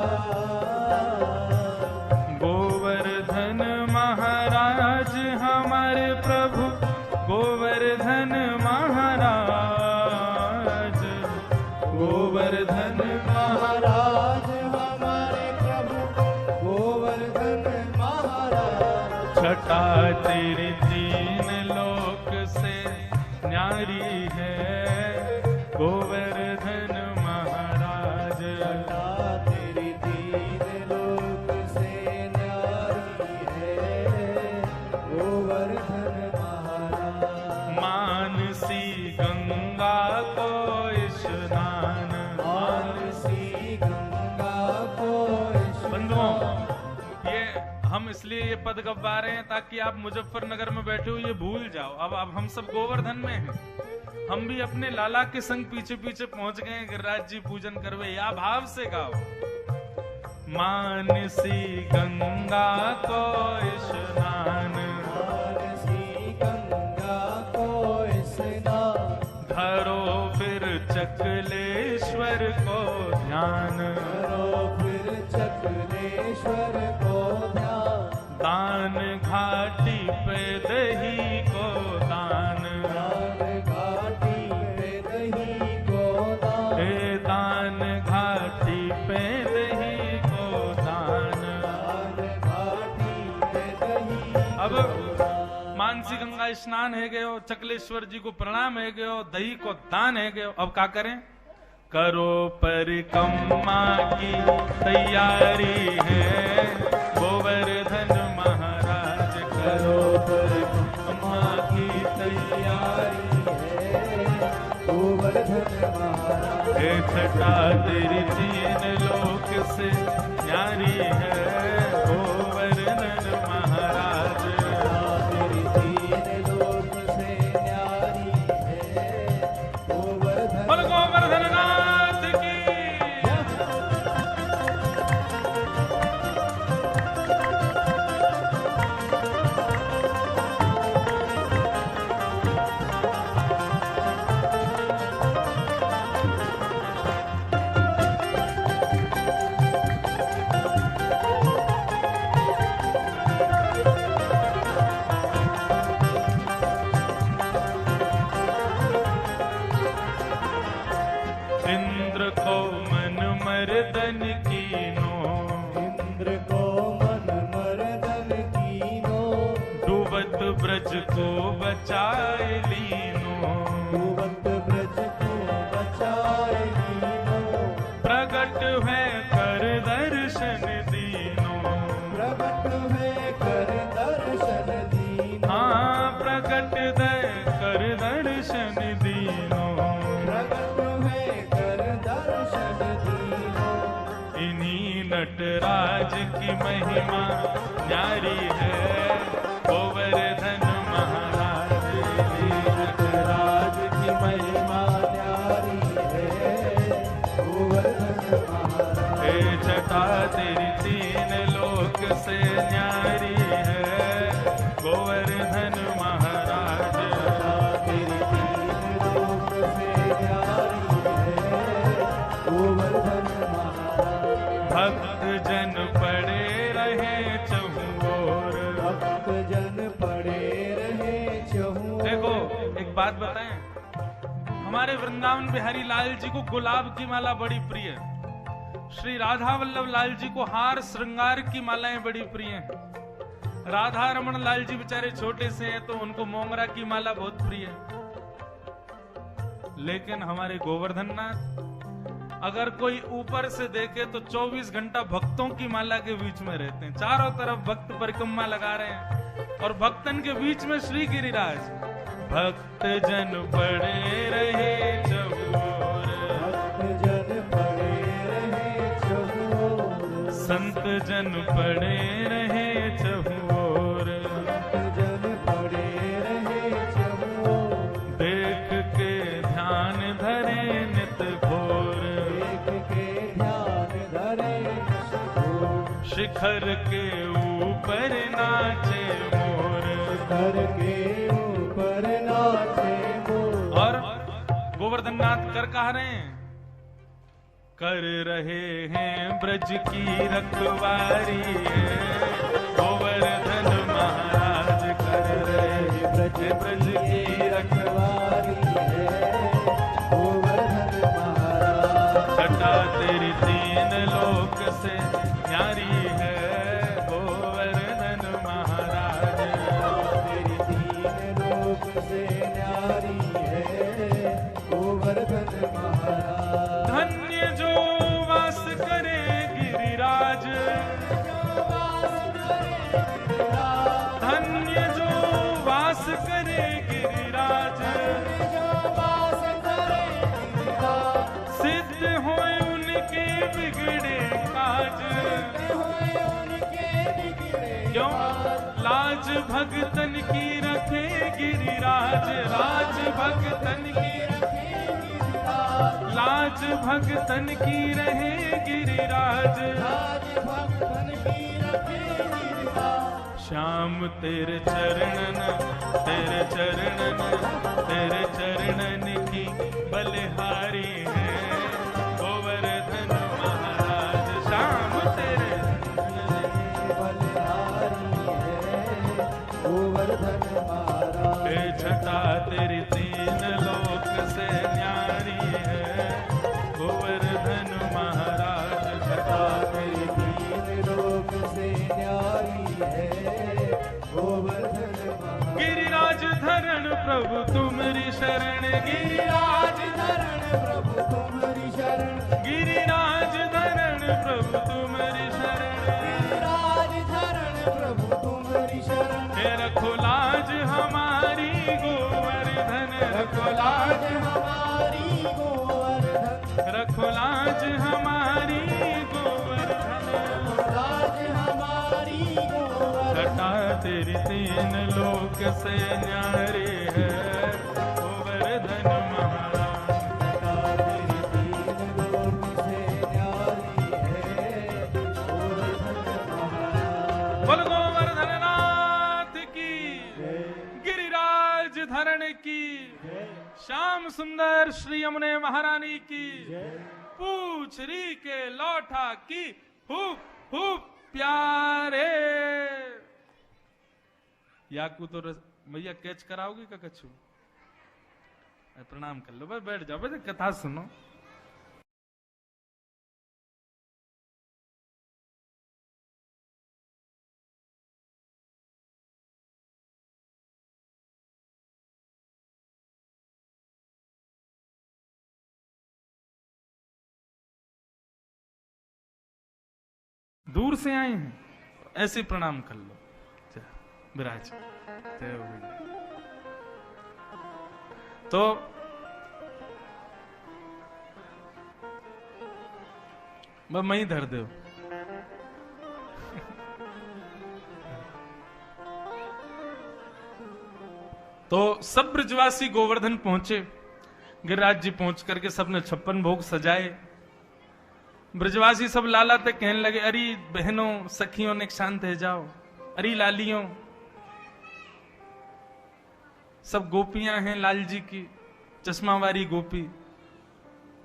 गोवर्धन महाराज हमारे प्रभु, गोवर्धन महाराज। गोवर्धन महाराज हमारे प्रभु, गोवर्धन महाराज। छटा तेरी तीन लोक से न्यारी है, गोवर्धन महाराज। छटा तेरी तीन लोक से न्यारी है, गोवर्धन महाराज। मानसी गंगा को स्नान, मानसी गंगा को बंधुओं ये हम इसलिए ये पद गवा रहे हैं ताकि आप मुजफ्फरनगर में बैठे हो ये भूल जाओ। अब हम सब गोवर्धन में हैं, हम भी अपने लाला के संग पीछे पीछे पहुंच गए हैं, गिरिराज जी पूजन करवे, या भाव से गाओ। मानसी गंगा को स्नान, मानसी गंगा को स्नान। धरो फिर चकलेश्वर को ध्यान। करो फिर चकलेश्वर को ध्यान। दान घाटी पे दही को दान, दान घाटी पे दही को दान। हे दान घाटी पे दही को दान। दान घाटी पे दही अब को दान। मानसी गंगा स्नान है गयो, चकलेश्वर जी को प्रणाम है गयो, दही को दान है गयो। अब क्या करें? करो परिक्रमा की तैयारी है, गोवर्धन महाराज। करो परिक्रमा की तैयारी है, गोवर्धन महाराज। हे छटा तेरी तीन लोक से न्यारी है, गोवर्धन महाराज। तेरी तीन लोक से न्यारी है, गोवर्धन। बोल गोवर्धन नाथ की। को मन मर्दन कीनो, इंद्र को मन मर्दन कीनो, डूबत ब्रज को बचाए लीनो, डूबत ब्रज को बचाए लीनो, प्रगट है कर दर्शन दीनो, प्रगट है कर दर्शन दीनो, हाँ प्रगट दे कर दर्शन दीनो, प्रगट है कर दर्शन दीनो, इन्हीं नटराज की महिमा न्यारी है, गोवर्धन महाराज नटराज की महिमा न्यारी है, गोवर्धन महाराज। हे जटा तेरी तीन लोक से न्यारी है, गोवर्धन महाराज तेरी तीन लोक से न्यारी है, गोवर्धन महाराज। भक्त जन पड़े रहे चहुओर। भक्त जन पड़े रहे चहुओर। देखो एक बात बताएं, हमारे वृंदावन बिहारी लाल जी को गुलाब की माला बड़ी प्रिय है, श्री राधा वल्लभ लाल जी को हार श्रृंगार की मालाएं बड़ी प्रिय हैं, राधा रमन लाल जी बेचारे छोटे से हैं तो उनको मोंगरा की माला बहुत प्रिय है। लेकिन हमारे गोवर्धन नाथ अगर कोई ऊपर से देखे तो 24 घंटा भक्तों की माला के बीच में रहते हैं, चारों तरफ भक्त परिक्रमा लगा रहे हैं और भक्तन के बीच में श्री गिरिराज। भक्त जन पड़े रहे चहुओर, भक्त जन पड़े रहे चहुओर। संत जन पड़े रहे चहुओर, संत जन पड़े रहे चहुओर। देख के ध्यान धरे नित घोर, देख के ध्यान धरे नित घोर। शिखर के ऊपर नाचे मोर। शिखर के ऊपर नाचे मोर। और गोवर्धन नाथ कर कह रहे हैं, कर रहे हैं ब्रज की रखवारी है, गोवर्धन महाराज कर रहे हैं ब्रज की रखवारी है, गोवर्धन महाराज। छटा तेरी तीन लोक से न्यारी है, गोवर्धन महाराज तेरी तीन लोक से न्यारी है, गोवर्धन महाराज। धन्य जो वास करे गिरिराज, धन्य जो वास करे गिरिराज, सिद्ध होए उनके बिगड़े काज। क्यों? लाज भगतन की रखे गिरिराज, लाज भगतन की लाज भगतन की रहे गिरिराज। श्याम तेरे चरणन की बलिहारी है, गोवर्धन महाराज। श्याम तेरे गोवर्धन महाराज। हे छटा तेरी तीन लोक से न्यारी है, गोवर्धन महाराज। छटा तेरी तीन लोक से न्यारी है, गोवर्धन महाराज। गिरिराज धरण प्रभु तुमरी शरण, गिरिराज धरण प्रभु तुम्हारी शरण। गिरिराज धरण प्रभु तुमरी शरण। गिरिराज धरण प्रभु तुम्हारी शरण। हे रखो लाज हमारी गोवर्धन, रखो लाज हमारी गोवर्धन। रखो लाज हमारी गोवर्धन। लाज हमारी गोवर्धन। छटा तेरी तीन लोक से न्यारी है, गोवर्धन महाराज। तेरी तीन लोक से न्यारी है, गोवर्धन महाराज। बोल गोवर्धन नाथ की, गिरिराज धरण की, श्याम सुंदर श्री यमुने महारानी की, पूछ री के लौठा की, खूब खूब प्यारे। याकू तो भैया कैच कराओगी का कछु? प्रणाम कर लो भाई, बैठ जाओ भाई, कथा सुनो। दूर से आए हैं, ऐसे प्रणाम कर लो। विराज जय हो गई। तो मई धर दो। तो सब ब्रजवासी गोवर्धन पहुंचे। गिरिराज जी पहुंच करके सबने 56 भोग सजाए। ब्रजवासी सब लालाते कहने लगे, अरे बहनों सखियों ने शांत है जाओ, अरे लालियों। सब गोपियां हैं लाल जी की, चश्मावारी गोपी।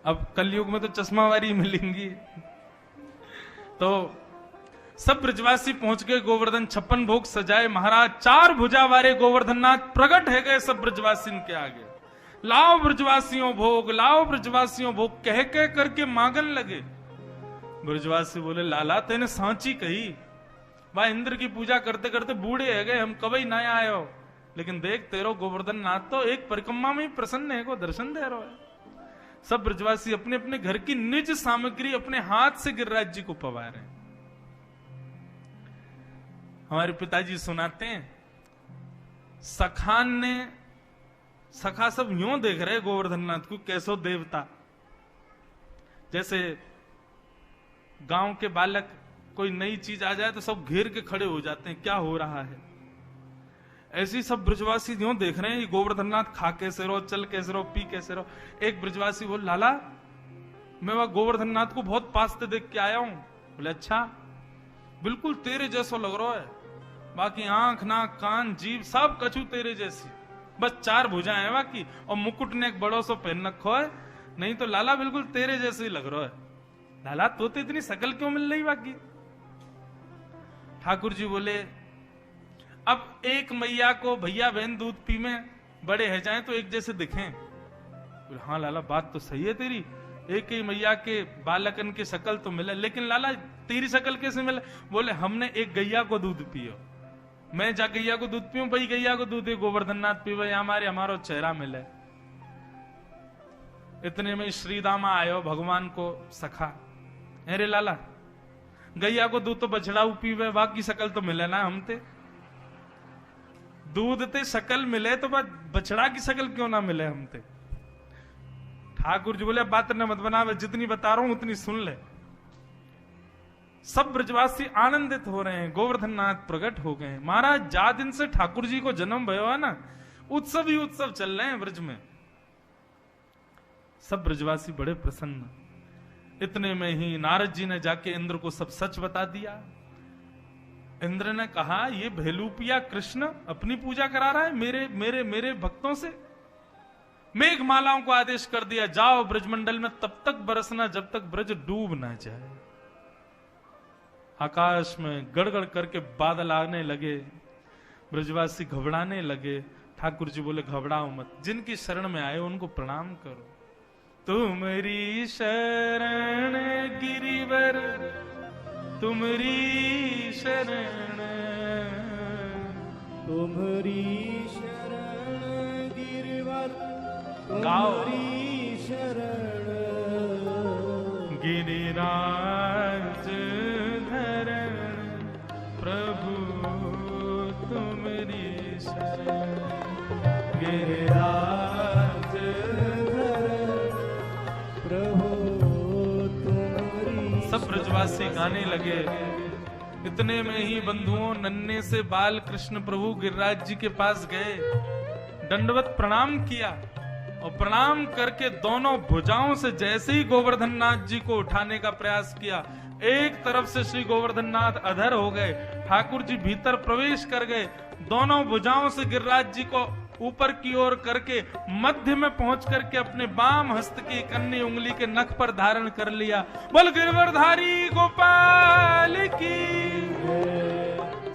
अब कलयुग में तो चश्मावारी मिलेंगी। तो सब ब्रजवासी पहुंच गए, गोवर्धन 56 भोग सजाए। महाराज 4 भुजा वाले गोवर्धननाथ प्रकट है गए सब ब्रजवासी के आगे। लाओ ब्रजवासियों भोग, लाओ ब्रजवासियों भोग कह कह करके मांगन लगे। ब्रजवासी बोले, लाला तेने सांची कही, वह इंद्र की पूजा करते करते बूढ़े है गए, हम कभी ना आए हो, लेकिन देख तेरो गोवर्धन नाथ तो एक परिक्रमा में ही प्रसन्न है, को दर्शन दे रहा है। सब ब्रजवासी अपने अपने घर की निज सामग्री अपने हाथ से गिरिराज जी को पवा रहे हैं। हमारे पिताजी सुनाते हैं, सखान ने, सखा सब यूं देख रहे गोवर्धननाथ को कैसो देवता। जैसे गांव के बालक कोई नई चीज आ जाए तो सब घेर के खड़े हो जाते हैं, क्या हो रहा है। ऐसी सब ब्रजवासी यूं देख रहे हैं, ये गोवर्धननाथ खा कैसे रहो, चल कैसे रहो, पी कैसे रहो। एक ब्रजवासी बोल, लाला मैं वह गोवर्धननाथ को बहुत पास से देख के आया हूं। बोले अच्छा, बिल्कुल तेरे जैसा लग रहा है, बाकी आंख नाक कान जीभ सब कछु तेरे जैसी, बस 4 भुजाएं हैं बाकी, और मुकुट ने एक बड़ो सो पहन रखो है, नहीं तो लाला बिल्कुल तेरे जैसे ही लग रहा है। लाला तो इतनी शकल क्यों मिल रही बाकी। ठाकुर जी बोले, अब एक मैया को भैया बहन दूध पी में बड़े है जाएं तो एक जैसे दिखें। बोले हाँ लाला बात तो सही है तेरी, एक ही मैया के बालकन की शकल तो मिले, लेकिन लाला तेरी शकल कैसे मिले। बोले हमने एक गैया को दूध पियो, मैं जा गैया को दूध पीऊं, भाई गैया को दूध गोवर्धननाथ पीवे, हमारो चेहरा मिले। इतने में श्री दामा आयो भगवान को सखा, अरे लाला गैया को दूध तो बछड़ाऊ पीवे, बाकी शकल तो मिले ना हमते, दूध ते शकल मिले तो बछड़ा की शकल क्यों ना मिले हमते। ठाकुर जी बोले बात न मत बनावे, जितनी बता रहा हूं उतनी सुन ले। सब ब्रजवासी आनंदित हो रहे हैं, गोवर्धननाथ प्रकट हो गए। महाराज जा दिन से ठाकुर जी को जन्म भयो है ना, उत्सव ही उत्सव चल रहे हैं ब्रज में। सब ब्रजवासी बड़े प्रसन्न। इतने में ही नारद जी ने जाके इंद्र को सब सच बता दिया। इंद्र ने कहा, ये भेलूपिया कृष्ण अपनी पूजा करा रहा है मेरे मेरे मेरे भक्तों से। मेघमालाओं को आदेश कर दिया, जाओ ब्रजमंडल में तब तक बरसना जब तक ब्रज डूब ना जाए। आकाश में गड़गड़ करके बादल आने लगे, ब्रजवासी घबराने लगे। ठाकुर जी बोले घबराओ मत, जिनकी शरण में आए उनको प्रणाम करो। तुमरी शरण गिरिवर, तुमरी शरण, तुम्हारी शरण गिरिवर, तुम्हारी शरण गिरिराज धरण, प्रभु तुमरी शरण, गिरिराज धरण, प्रभु तुम्हारी। सब ब्रजवासी गाने लगे। इतने में ही बंधुओं नन्हे से बाल कृष्ण प्रभु गिरिराज जी के पास गए, दंडवत प्रणाम किया और प्रणाम करके दोनों भुजाओं से जैसे ही गोवर्धननाथ जी को उठाने का प्रयास किया, एक तरफ से श्री गोवर्धननाथ अधर हो गए, ठाकुर जी भीतर प्रवेश कर गए। दोनों भुजाओं से गिरिराज जी को ऊपर की ओर करके मध्य में पहुंच करके अपने बाम हस्त की कन्नी उंगली के नख पर धारण कर लिया। बोल गिरवरधारी गोपाल की।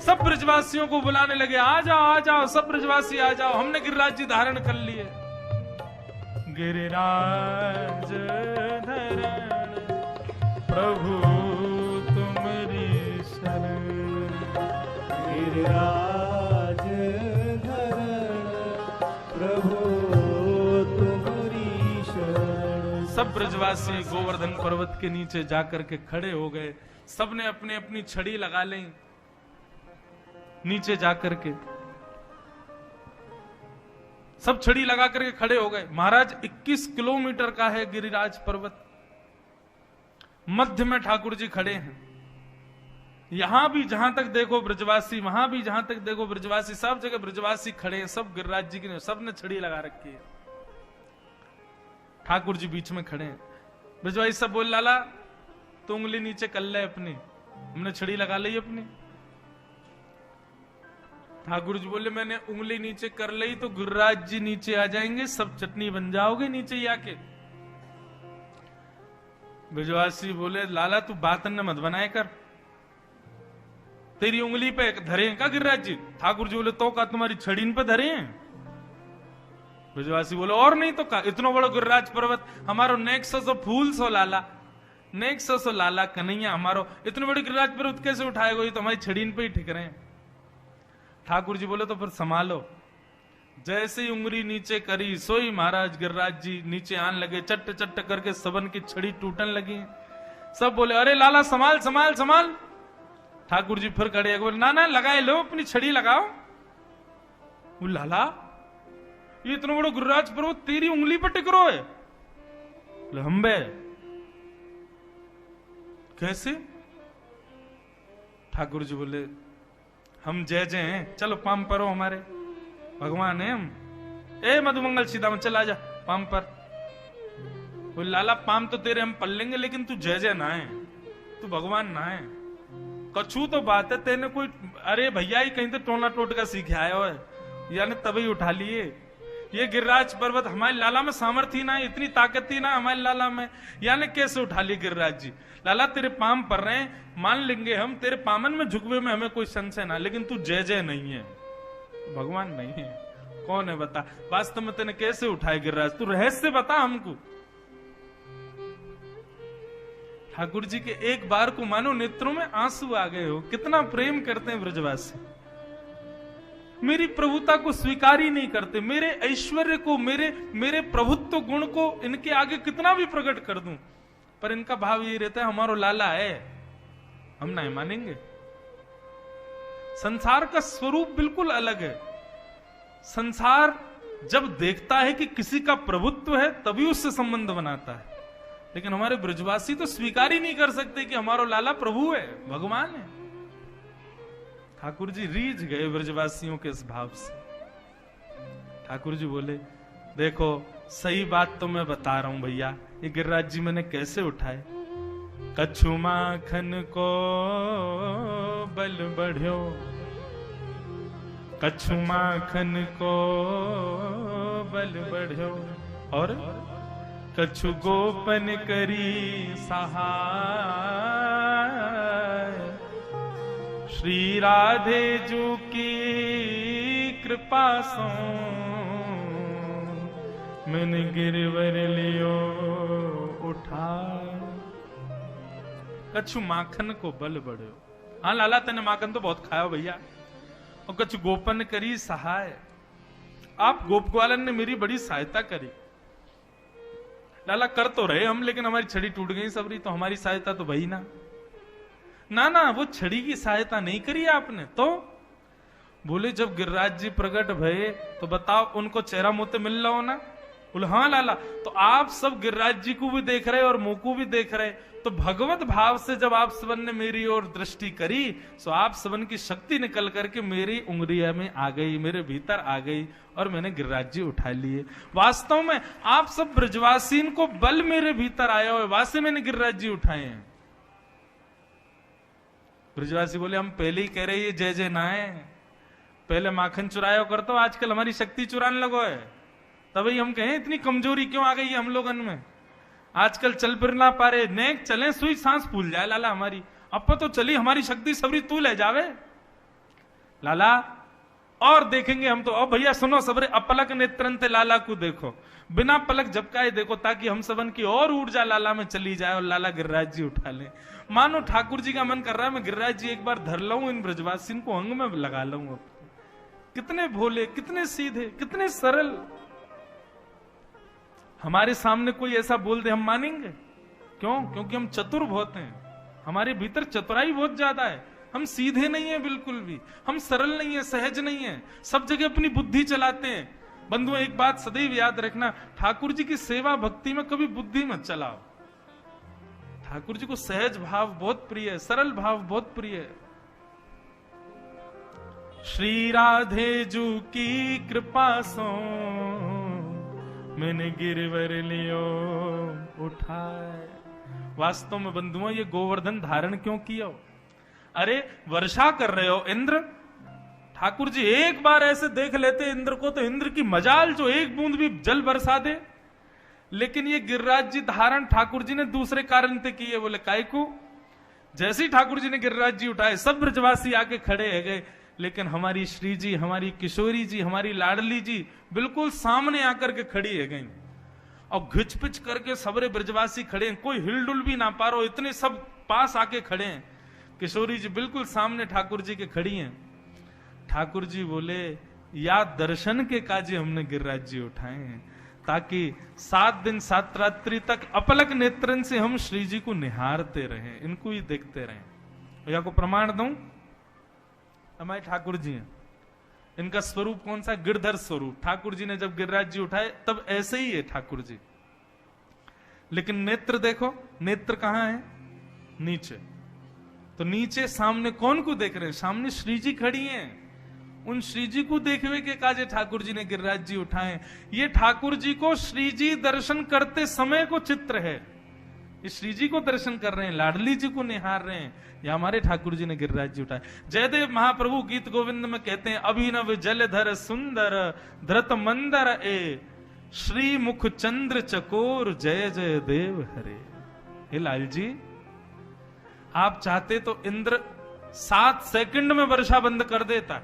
सब ब्रजवासियों को बुलाने लगे, आ जाओ आ जाओ, सब ब्रजवासी आ जाओ, हमने गिरिराज जी धारण कर लिए। गिरिराज धरण, प्रभु तुमरी शरण, गिरिराज धरण, प्रभु तुम्हारी शरण। सब ब्रजवासी गोवर्धन पर्वत के नीचे जाकर के खड़े हो गए। सबने अपनी अपनी छड़ी लगा ली नीचे जाकर के, सब छड़ी लगा करके खड़े हो गए। महाराज 21 किलोमीटर का है गिरिराज पर्वत, मध्य में ठाकुर जी खड़े हैं। यहां भी जहां तक देखो ब्रजवासी, वहां भी जहां तक देखो ब्रजवासी, सब जगह ब्रजवासी खड़े हैं, सब गिरिराज जी के, सबने छड़ी लगा रखी है। ठाकुर जी बीच में खड़े हैं। ब्रजवासी सब बोल, लाला तो उंगली नीचे कर ले अपनी, हमने छड़ी लगा ली अपनी। ठाकुर जी बोले, मैंने उंगली नीचे कर ली तो गिरिराज जी नीचे आ जाएंगे, सब चटनी बन जाओगे नीचे ही आके। ब्रजवासी बोले, लाला तू बात न मत बनाए कर, तेरी उंगली पे धरे हैं का गिरिराज जी? ठाकुर जी बोले, तो का तुम्हारी छड़ी पे धरे हैं? ब्रजवासी बोले, और नहीं तो का, इतना बड़ा गिरिराज पर्वत हमारो नेक सो फूल सो लाला, नेक सो लाला कन्हैया हमारो इतने बड़े गिरिराज पर्वत कैसे उठाएगा? ये तो हमारी छड़ीन पे ही ठिक रहे हैं। ठाकुर जी बोले, तो फिर संभालो। जैसे ही उंगली नीचे करी सोई महाराज गिरिराज जी नीचे आने लगे, चट्ट चट्ट करके सबन की छड़ी टूटने लगी। सब बोले, अरे लाला संभाल संभाल संभाल। ठाकुर जी फिर खड़े बोले, ना ना लगाए लो, अपनी छड़ी लगाओ। वो लाला ये इतना बड़ा गिरिराज पर्वत तेरी उंगली पर टिक रो है? हम्बे कैसे? ठाकुर जी बोले, हम जय जय हैं, चलो पाम परो, हमारे भगवान है हम। ए मधुमंगल सीधा में चला जा पाम पर। बोले, लाला पाम तो तेरे हम पल लेंगे, लेकिन तू जय जय ना है, तू भगवान ना है। कछु तो बात है, तेने कोई अरे भैया ही कहीं तो टोना टोटका सीखे आया हो, यानी तभी उठा लिए। ये गिरिराज पर्वत हमारे लाला में सामर्थ्य ना है, इतनी ताकत थी ना हमारे लाला में, यानी कैसे उठा लिए गिरिराज जी? लाला तेरे पाम पर रहे हैं, मान लेंगे हम, तेरे पामन में झुकवे में हमें कोई संशय ना, लेकिन तू जय जय नहीं है, भगवान नहीं है। कौन है बता, वास्तव में तेने कैसे उठाए गिरिराज? तू रहस्य बता हमको। ठाकुर जी के एक बार को मानो नेत्रों में आंसू आ गए हो, कितना प्रेम करते हैं ब्रजवासी। मेरी प्रभुता को स्वीकार ही नहीं करते, मेरे ऐश्वर्य को, मेरे प्रभुत्व गुण को इनके आगे कितना भी प्रकट कर दूं, पर इनका भाव ये रहता है हमारो लाला है, हम नहीं मानेंगे। संसार का स्वरूप बिल्कुल अलग है। संसार जब देखता है कि किसी का प्रभुत्व है तभी उससे संबंध बनाता है, लेकिन हमारे ब्रजवासी तो स्वीकार ही नहीं कर सकते कि हमारो लाला प्रभु है, भगवान है। ठाकुर जी रीझ गए ब्रजवासियों के इस भाव से। ठाकुर जी बोले, देखो सही बात तो मैं बता रहा हूं भैया, ये गिरिराज जी मैंने कैसे उठाए। कछु माखन को बल बढ़्यो, कछु माखन को बल बढ़्यो, और कछु गोपन करी सहाय। श्री राधे जू की कृपा सो मैंने गिरवर लियो उठा। कछु माखन को बल बढ़्यो, हाँ लाला तेने माखन तो बहुत खाया भैया, और कछु गोपन करी सहाय, आप गोप ग्वालन ने मेरी बड़ी सहायता करी। लाला कर तो रहे हम, लेकिन हमारी छड़ी टूट गई सबरी, तो हमारी सहायता तो भई ना। ना ना वो छड़ी की सहायता नहीं करी आपने तो? बोले जब गिरिराज जी प्रकट भये तो बताओ उनको चेहरा मुंह मिल रहा हो ना? बोले हाँ लाला, तो आप सब गिरिराज जी को भी देख रहे और मुंह को भी देख रहे, तो भगवत भाव से जब आप सबन ने मेरी ओर दृष्टि करी तो आप सबन की शक्ति निकल करके मेरी उंगलिया में आ गई, मेरे भीतर आ गई, और मैंने गिरिराज जी उठा लिए। वास्तव में आप सब ब्रजवासीन को बल मेरे भीतर आया हुआ, वास्तव मैंने गिरिराज जी उठाए हैं। ब्रजवासी बोले, हम पहले ही कह रहे ये जय जय ना है, पहले माखन चुराया करता, आजकल हमारी शक्ति चुराने लगो है, तभी हम कहें इतनी कमजोरी क्यों आ गई है हम लोगन में, आजकल चल फिर ना पा रहे, नेक चले सुई सांस फूल जाए लाला हमारी, अब तो चली हमारी शक्ति सबरी तू ले जावे लाला, और देखेंगे हम तो। अब भैया सुनो सबरे, अपलक नेत्रंते लाला को देखो, बिना पलक झपकाए देखो, ताकि हम सबन की और ऊर्जा लाला में चली जाए और लाला गिरिराज जी उठा ले। मानो ठाकुर जी का मन कर रहा है मैं गिरिराज जी एक बार धर लूं, इन ब्रजवासी को अंग में लगा लूं। कितने भोले, कितने सीधे, कितने सरल। हमारे सामने कोई ऐसा बोल दे हम मानेंगे? क्यों? क्योंकि हम चतुर बहुत हैं, हमारे भीतर चतुराई बहुत ज्यादा है, हम सीधे नहीं है बिल्कुल भी, हम सरल नहीं है, सहज नहीं है, सब जगह अपनी बुद्धि चलाते हैं। बंधुओं एक बात सदैव याद रखना, ठाकुर जी की सेवा भक्ति में कभी बुद्धि मत चलाओ। ठाकुर जी को सहज भाव बहुत प्रिय है, सरल भाव बहुत प्रिय है। श्री राधे जू की कृपा सो मैंने गिरवर लियो उठाए। वास्तव में बंधुओं ये गोवर्धन धारण क्यों किया? अरे वर्षा कर रहे हो इंद्र, ठाकुर जी एक बार ऐसे देख लेते इंद्र को तो इंद्र की मजाल जो एक बूंद भी जल बरसा दे। लेकिन ये गिरिराज जी धारण ठाकुर जी ने दूसरे कारण से किए। बोले काय को? जैसे ही ठाकुर जी ने गिरिराज जी उठाए सब ब्रजवासी आके खड़े है गए, लेकिन हमारी श्री जी, हमारी किशोरी जी, हमारी लाडली जी बिल्कुल सामने आकर के खड़ी है गई और घिच पिच करके सबरे ब्रजवासी खड़े हैं, कोई हिलडुल भी ना पा रहा, इतने सब पास आके खड़े हैं। किशोरी जी बिल्कुल सामने ठाकुर जी के खड़ी हैं। ठाकुर जी बोले या दर्शन के काजे हमने गिरिराज जी उठाए हैं, ताकि 7 दिन 7 रात्रि तक अपलक नेत्रन से हम श्री जी को निहारते रहें, इनको ही देखते रहें। या को प्रमाण दूं, हमारे ठाकुर जी हैं, इनका स्वरूप कौन सा? गिरधर स्वरूप। ठाकुर जी ने जब गिरिराज जी उठाए तब ऐसे ही है ठाकुर जी, लेकिन नेत्र देखो, नेत्र कहां है? नीचे। तो नीचे सामने कौन को देख रहे हैं? सामने श्री जी खड़ी हैं, उन श्री जी को देखवे के काजे ठाकुर जी ने गिरिराज जी उठाए। ये ठाकुर जी को श्री जी दर्शन करते समय को चित्र है, ये श्री जी को दर्शन कर रहे हैं, लाडली जी को निहार रहे हैं, या हमारे ठाकुर जी ने गिरिराज जी उठाए। जयदेव महाप्रभु गीत गोविंद में कहते हैं, अभिनव जलधर सुंदर धृत मंदर ए श्री मुख चंद्र चकोर जय जय देव हरे। हे लाल जी, आप चाहते तो इंद्र 7 सेकंड में वर्षा बंद कर देता,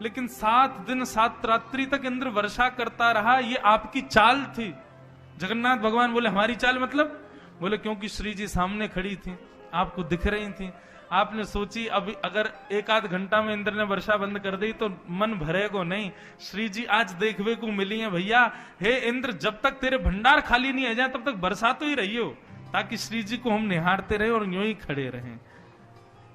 लेकिन 7 दिन 7 रात्रि तक इंद्र वर्षा करता रहा। ये आपकी चाल थी। जगन्नाथ भगवान बोले हमारी चाल मतलब? बोले क्योंकि श्री जी सामने खड़ी थी, आपको दिख रही थी। आपने सोची अब अगर 1-8 घंटा में इंद्र ने वर्षा बंद कर दी तो मन भरेगो नहीं। श्री जी आज देखने को मिली है भैया। हे इंद्र, जब तक तेरे भंडार खाली नहीं हो जाए तब तक बरसा तो ही रही हो, ताकि श्री जी को हम निहारते रहे और यूं ही खड़े रहें।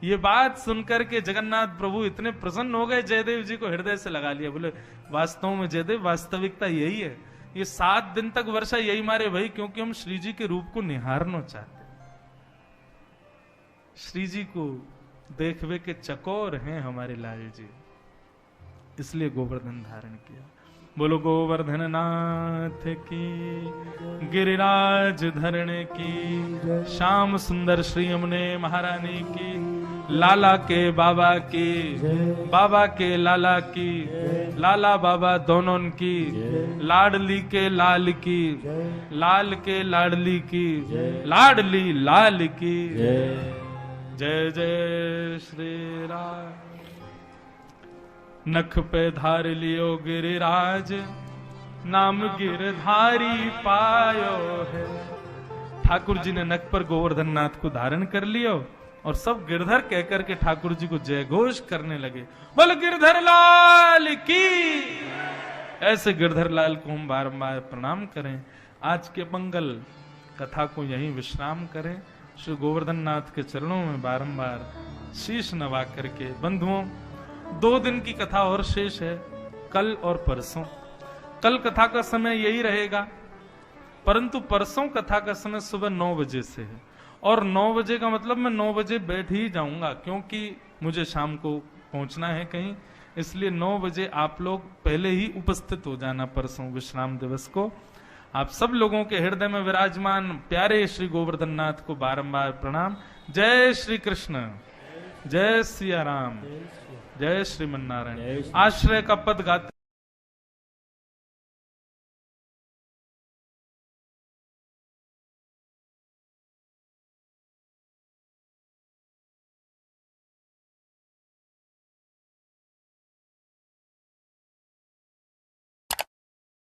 ये बात सुनकर के जगन्नाथ प्रभु इतने प्रसन्न हो गए, जयदेव जी को हृदय से लगा लिया। बोले वास्तव में जयदेव, वास्तविकता यही है, ये 7 दिन तक वर्षा यही मारे भाई, क्योंकि हम श्री जी के रूप को निहारना चाहते, श्री जी को देखवे के चकोर हैं हमारे लाल जी, इसलिए गोवर्धन धारण किया। बोलो गोवर्धन नाथ की, गिरिराज धरण की, श्याम सुंदर श्री यमुने महारानी की, लाला के बाबा की, बाबा के लाला की, लाला बाबा दोनों की, लाडली के लाल की, लाल के लाडली की, लाडली लाल की। जय जय श्री राम। नख पे धार लियो गिरिराज, नाम गिरधारी पायो है। ठाकुर जी ने नख पर गोवर्धन नाथ को धारण कर लियो और सब गिरधर कहकर के ठाकुर जी को जय घोष करने लगे। बोल गिरधर लाल की। ऐसे गिरधर लाल को हम बारंबार प्रणाम करें। आज के मंगल कथा को यहीं विश्राम करें। श्री गोवर्धन नाथ के चरणों में बारंबार शीश नवा करके। बंधुओं, 2 दिन की कथा और शेष है, कल और परसों। कल कथा का समय यही रहेगा, परंतु परसों कथा का समय सुबह 9 बजे से है। और 9 बजे का मतलब मैं 9 बजे बैठ ही जाऊंगा, क्योंकि मुझे शाम को पहुंचना है कहीं, इसलिए 9 बजे आप लोग पहले ही उपस्थित हो जाना परसों विश्राम दिवस को। आप सब लोगों के हृदय में विराजमान प्यारे श्री गोवर्धन नाथ को बारंबार प्रणाम। जय श्री कृष्ण, जय सिया राम, जय श्रीमन नारायण। आश्रय का पद गाते